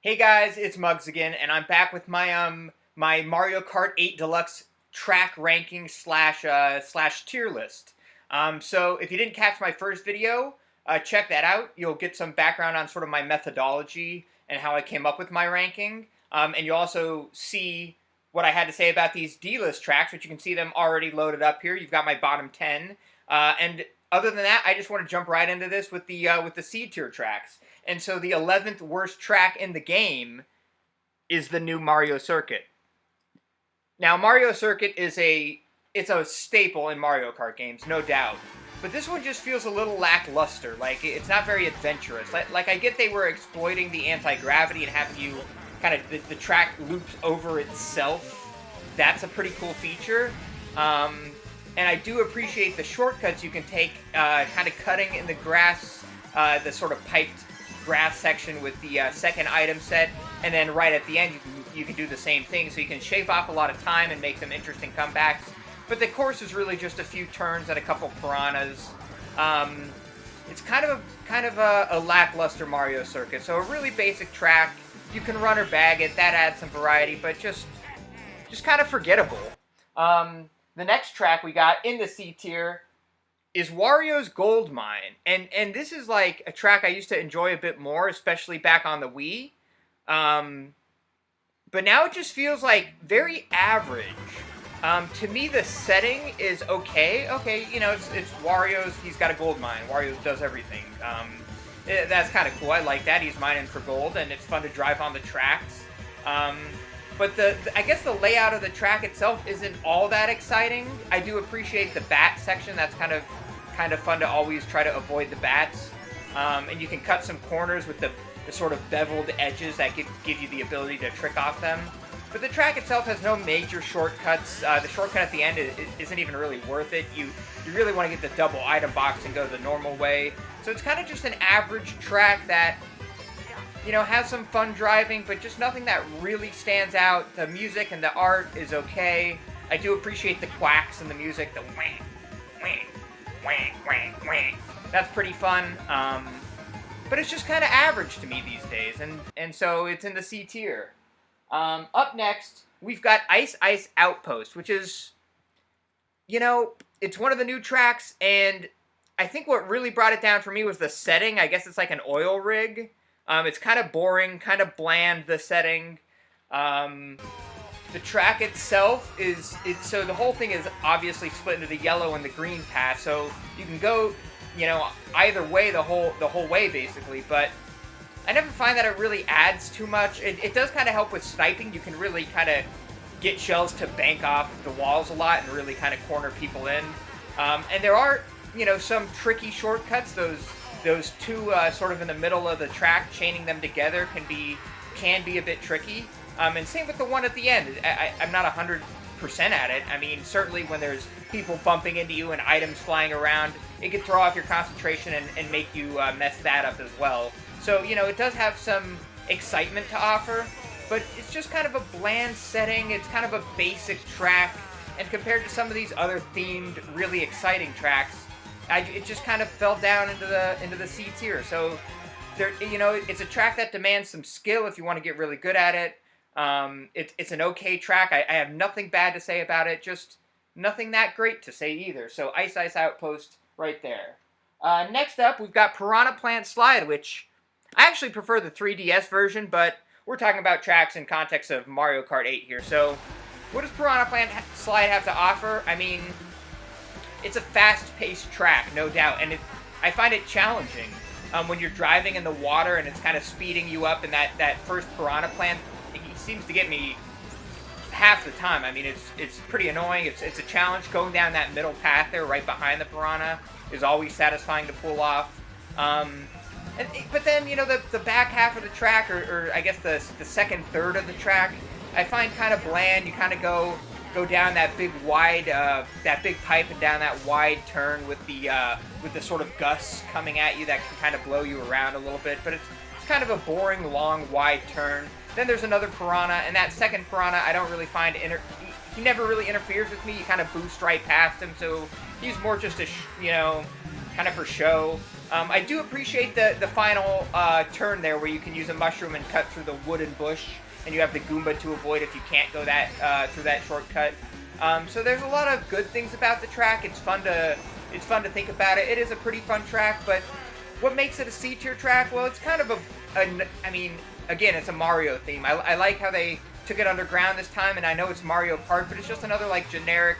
Hey guys, it's Muggz again, and I'm back with my Mario Kart 8 Deluxe track ranking slash tier list. So if you didn't catch my first video, check that out. You'll get some background on sort of my methodology and how I came up with my ranking. And you'll also see what I had to say about these D-list tracks, which you can see them already loaded up here. You've got my bottom 10. And other than that, I just want to jump right into this with the C tier tracks. And so the 11th worst track in the game is the new Mario Circuit. Now, Mario Circuit it's a staple in Mario Kart games, no doubt. But this one just feels a little lackluster. Like, it's not very adventurous. Like I get they were exploiting the anti-gravity and having you kind of, the track loops over itself. That's a pretty cool feature. And I do appreciate the shortcuts you can take, kind of cutting in the grass, the sort of piped grass section with the second item set, and then right at the end you can do the same thing, so you can shave off a lot of time and make some interesting comebacks. But the course is really just a few turns and a couple piranhas. It's kind of a lackluster Mario Circuit, so a really basic track. You can run or bag it, that adds some variety, but just kind of forgettable. The next track we got in the C tier is Wario's Gold Mine. And this is like a track I used to enjoy a bit more, especially back on the Wii. But now it just feels like very average. To me, the setting is okay. Okay, you know, it's Wario's, he's got a gold mine. Wario does everything. That's kind of cool. I like that. He's mining for gold, and it's fun to drive on the tracks. But I guess the layout of the track itself isn't all that exciting. I do appreciate the bat section. That's kind of fun to always try to avoid the bats. And you can cut some corners with the sort of beveled edges that give you the ability to trick off them. But the track itself has no major shortcuts. The shortcut at the end isn't even really worth it. You really want to get the double item box and go the normal way. So it's kind of just an average track that, you know, has some fun driving, but just nothing that really stands out. The music and the art is okay. I do appreciate the quacks and the music, the whang, whang, whang, whang, whang. That's pretty fun. But it's just kind of average to me these days, and so it's in the C tier. Up next, we've got Ice Outpost, which is, you know, it's one of the new tracks, and I think what really brought it down for me was the setting. I guess it's like an oil rig. It's kind of boring, kind of bland, the setting. The track itself so the whole thing is obviously split into the yellow and the green path, so you can go, you know, either way the whole way basically, but I never find that it really adds too much. It does kind of help with sniping. You can really kind of get shells to bank off the walls a lot and really kind of corner people in. And there are, you know, some tricky shortcuts. Those two sort of in the middle of the track, chaining them together can be a bit tricky. And same with the one at the end. I'm not 100% at it. I mean, certainly when there's people bumping into you and items flying around, it can throw off your concentration and make you mess that up as well. So, you know, it does have some excitement to offer, but it's just kind of a bland setting. It's kind of a basic track, and compared to some of these other themed, really exciting tracks, it just kind of fell down into the C tier. So, you know, it's a track that demands some skill if you want to get really good at it. It's an okay track. I have nothing bad to say about it, just nothing that great to say either. So Ice Outpost right there. Next up, we've got Piranha Plant Slide, which I actually prefer the 3DS version, but we're talking about tracks in context of Mario Kart 8 here. So what does Piranha Plant Slide have to offer? I mean, it's a fast-paced track, no doubt, and I find it challenging when you're driving in the water and it's kind of speeding you up, and that first Piranha Plant, he seems to get me half the time. I mean, it's pretty annoying. It's a challenge. Going down that middle path there right behind the Piranha is always satisfying to pull off. But then, you know, the back half of the track, or I guess the second third of the track, I find kind of bland. You kind of go down that big wide, that big pipe and down that wide turn with the sort of gusts coming at you that can kind of blow you around a little bit. But it's kind of a boring, long, wide turn. Then there's another Piranha, and that second Piranha I don't really find he never really interferes with me. You kind of boost right past him, so he's more just you know, kind of for show. I do appreciate the final turn there where you can use a mushroom and cut through the wooden bush, and you have the Goomba to avoid if you can't go that through that shortcut. So there's a lot of good things about the track. It's fun to think about it. It is a pretty fun track, but what makes it a C-tier track? Well, it's kind of I mean, again, it's a Mario theme. I like how they took it underground this time, and I know it's Mario Kart, but it's just another, like, generic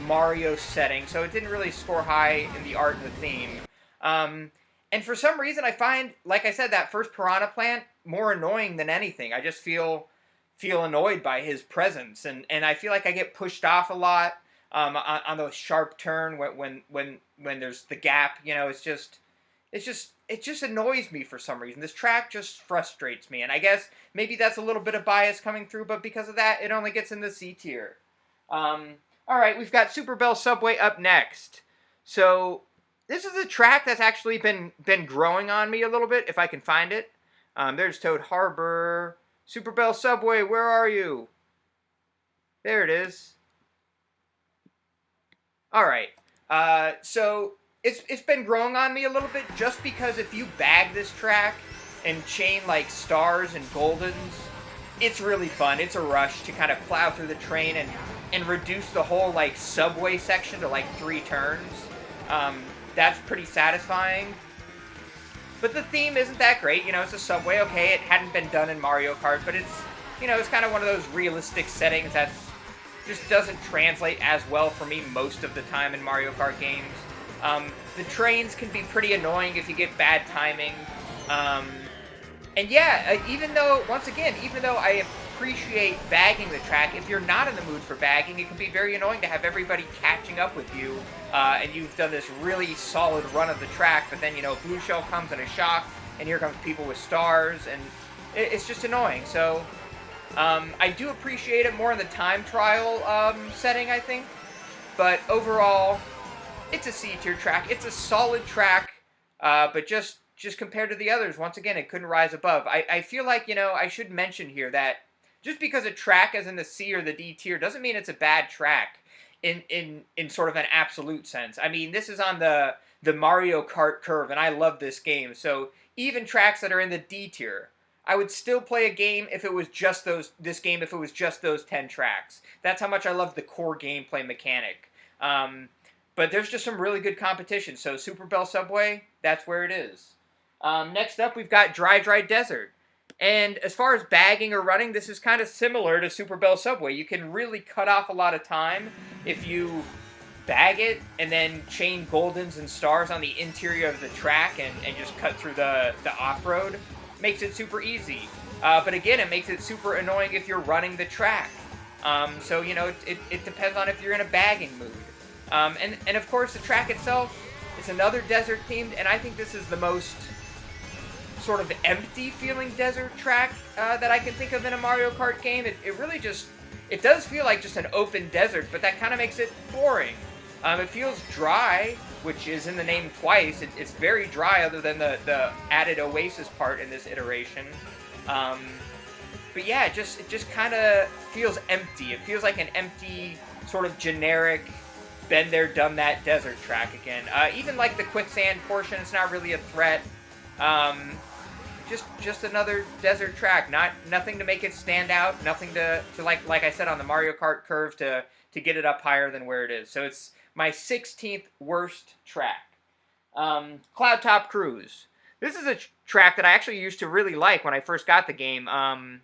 Mario setting, so it didn't really score high in the art and the theme. And for some reason, I find, like I said, that first Piranha plant more annoying than anything. I just feel annoyed by his presence, and I feel like I get pushed off a lot on those sharp turn when there's the gap. You know, it just annoys me for some reason. This track just frustrates me, and I guess maybe that's a little bit of bias coming through, but because of that, it only gets in the C tier. Alright, we've got Super Bell Subway up next. So, this is a track that's actually been growing on me a little bit, if I can find it. There's Toad Harbor. Super Bell Subway, where are you? There it is. Alright, so it's been growing on me a little bit just because if you bag this track and chain like stars and goldens, it's really fun. It's a rush to kind of plow through the train and reduce the whole like subway section to like 3 turns. That's pretty satisfying. But the theme isn't that great. You know, it's a subway. Okay, it hadn't been done in Mario Kart, but it's, you know, it's kind of one of those realistic settings that just doesn't translate as well for me most of the time in Mario Kart games. The trains can be pretty annoying if you get bad timing. And yeah, even though I appreciate bagging the track, if you're not in the mood for bagging, it can be very annoying to have everybody catching up with you, and you've done this really solid run of the track, but then, you know, Blue Shell comes in a shock, and here comes people with stars, and it's just annoying. So, I do appreciate it more in the time trial setting, I think, but overall, it's a C-tier track. It's a solid track, but just compared to the others, once again, it couldn't rise above. I feel like, you know, I should mention here that just because a track is in the C or the D tier doesn't mean it's a bad track in sort of an absolute sense. I mean, this is on the Mario Kart curve, and I love this game. So even tracks that are in the D tier, I would still play a game if it was just those 10 tracks. That's how much I love the core gameplay mechanic. But there's just some really good competition. So Super Bell Subway, that's where it is. Next up, we've got Dry Dry Desert. And as far as bagging or running, this is kind of similar to Super Bell Subway. You can really cut off a lot of time if you bag it and then chain goldens and stars on the interior of the track and just cut through the off-road. Makes it super easy. But again, it makes it super annoying if you're running the track. So, you know, it depends on if you're in a bagging mood. And of course, the track itself is another desert themed, and I think this is the most sort of empty feeling desert track that I can think of in a Mario Kart game. It really just, it does feel like just an open desert, but that kind of makes it boring. It feels dry, which is in the name twice. It's very dry other than the added oasis part in this iteration. But yeah, it just kind of feels empty. It feels like an empty, sort of generic, been there, done that desert track again. Even like the quicksand portion, it's not really a threat. Just another desert track. Nothing to make it stand out. Nothing to like I said on the Mario Kart curve to get it up higher than where it is. So it's my 16th worst track. Cloud Top Cruise. This is a track that I actually used to really like when I first got the game, and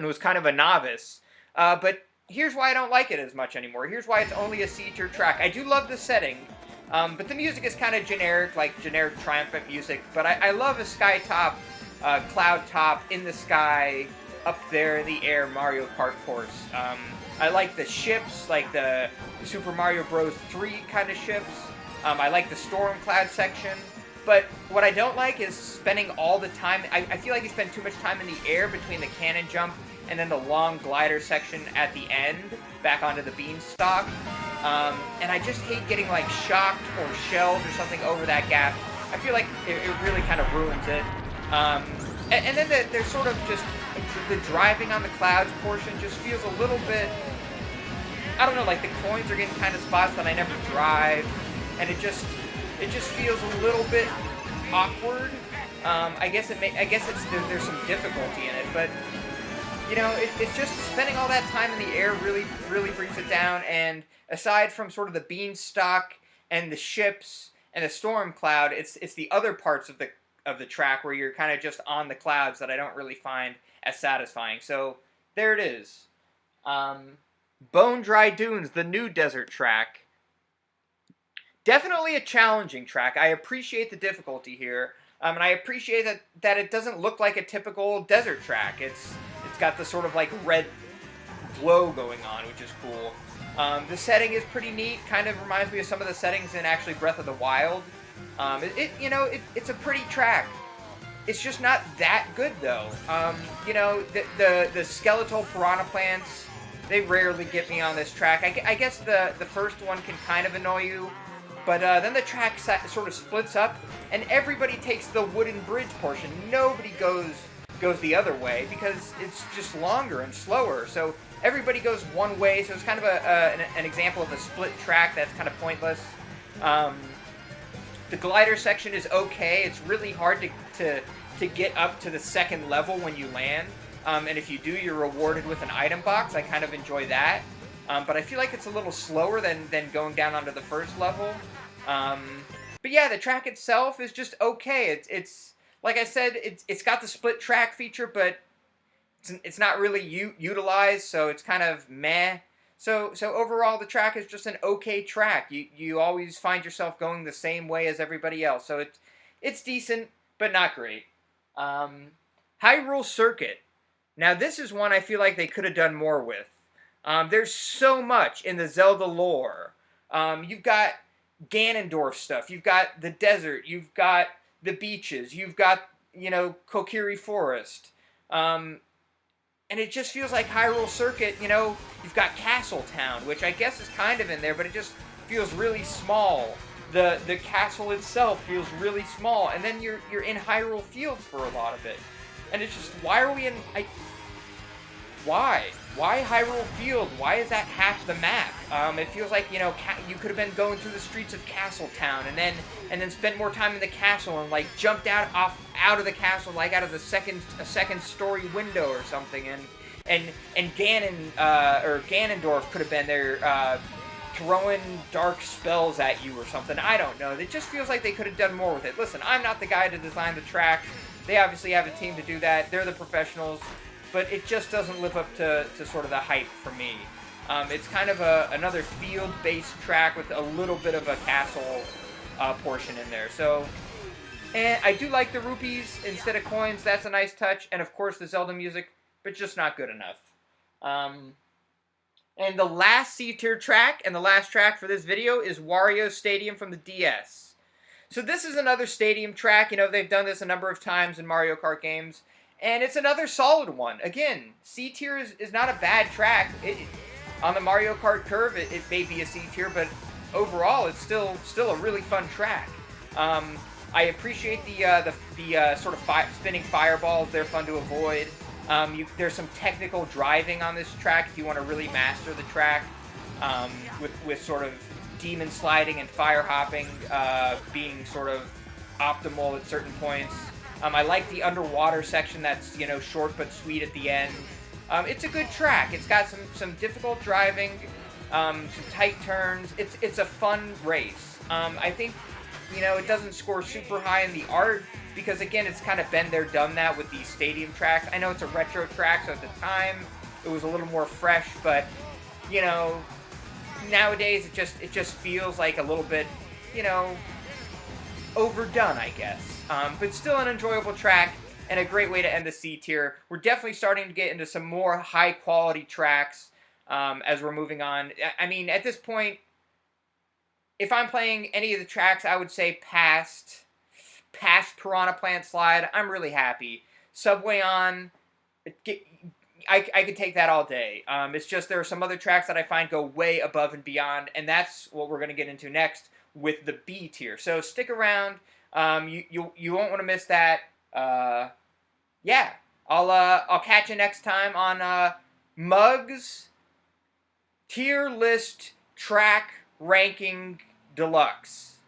was kind of a novice. But here's why I don't like it as much anymore. Here's why it's only a C-tier track. I do love the setting, but the music is kind of generic, like generic triumphant music. But I love a sky top, cloud top, in the sky, up there in the air Mario Kart course. I like the ships, like the Super Mario Bros. 3 kind of ships. I like the Storm Cloud section. But what I don't like is spending all the time... I feel like you spend too much time in the air between the cannon jump and then the long glider section at the end, back onto the beanstalk. And I just hate getting, like, shocked or shelled or something over that gap. I feel like it really kind of ruins it. And then there's sort of just... The driving on the clouds portion just feels a little bit... I don't know, like the coins are getting kind of spots that I never drive. And it just feels a little bit awkward. I guess there's some difficulty in it, but you know, it's just spending all that time in the air really brings it down. And aside from sort of the beanstalk and the ships and the storm cloud, it's the other parts of the track where you're kind of just on the clouds that I don't really find as satisfying. So there it is. Bone Dry Dunes, the new desert track. Definitely a challenging track. I appreciate the difficulty here, and I appreciate that it doesn't look like a typical desert track. It's got the sort of like red glow going on, which is cool. The setting is pretty neat. Kind of reminds me of some of the settings in actually Breath of the Wild. It's a pretty track. It's just not that good though. You know, the skeletal piranha plants, they rarely get me on this track. I guess the first one can kind of annoy you, but then the track sort of splits up, and everybody takes the wooden bridge portion. Nobody goes the other way because it's just longer and slower. So everybody goes one way. So it's kind of an example of a split track that's kind of pointless. The glider section is okay. It's really hard to get up to the second level when you land. And if you do, you're rewarded with an item box. I kind of enjoy that. But I feel like it's a little slower than going down onto the first level. But yeah, the track itself is just okay. It's like I said, it's got the split track feature, but it's not really utilized, so it's kind of meh. So overall, the track is just an okay track. You always find yourself going the same way as everybody else. So it's decent, but not great. Hyrule Circuit. Now this is one I feel like they could have done more with. There's so much in the Zelda lore. You've got Ganondorf stuff. You've got the desert. You've got the beaches. You've got, you know, Kokiri Forest. And it just feels like Hyrule Circuit, you know, you've got Castle Town, which I guess is kind of in there, but it just feels really small. The castle itself feels really small, and then you're in Hyrule Fields for a lot of it. And it's just, why are we in... Why? Why Hyrule Field? Why is that half the map? It feels like, you know, you could have been going through the streets of Castle Town and then spent more time in the castle and like jumped out of the castle, like out of a second story window or something, and Ganondorf could have been there throwing dark spells at you or something. I don't know. It just feels like they could have done more with it. Listen, I'm not the guy to design the track. They obviously have a team to do that. They're the professionals. But it just doesn't live up to sort of the hype for me. It's kind of another field-based track with a little bit of a castle portion in there. So, and I do like the rupees instead of coins. That's a nice touch. And of course the Zelda music, but just not good enough. And the last C-tier track, and the last track for this video, is Wario Stadium from the DS. So this is another stadium track. You know, they've done this a number of times in Mario Kart games. And it's another solid one. Again, C-tier is not a bad track. On the Mario Kart curve, it may be a C-tier, but overall, it's still a really fun track. I appreciate the sort of spinning fireballs. They're fun to avoid. There's some technical driving on this track if you want to really master the track, with sort of demon sliding and fire hopping being sort of optimal at certain points. I like the underwater section that's, you know, short but sweet at the end. It's a good track. It's got some difficult driving, some tight turns. It's a fun race. I think, you know, it doesn't score super high in the art because, again, it's kind of been there, done that with these stadium tracks. I know it's a retro track, so at the time it was a little more fresh, but, you know, nowadays it just feels like a little bit, you know, overdone, I guess. But still an enjoyable track and a great way to end the C tier. We're definitely starting to get into some more high quality tracks as we're moving on. I mean, at this point, if I'm playing any of the tracks, I would say past Piranha Plant Slide, I'm really happy. Subway On, I could take that all day. It's just there are some other tracks that I find go way above and beyond, and that's what we're going to get into next with the B tier. So stick around. You won't want to miss that. Yeah, I'll catch you next time on Muggz Tier List Track Ranking Deluxe.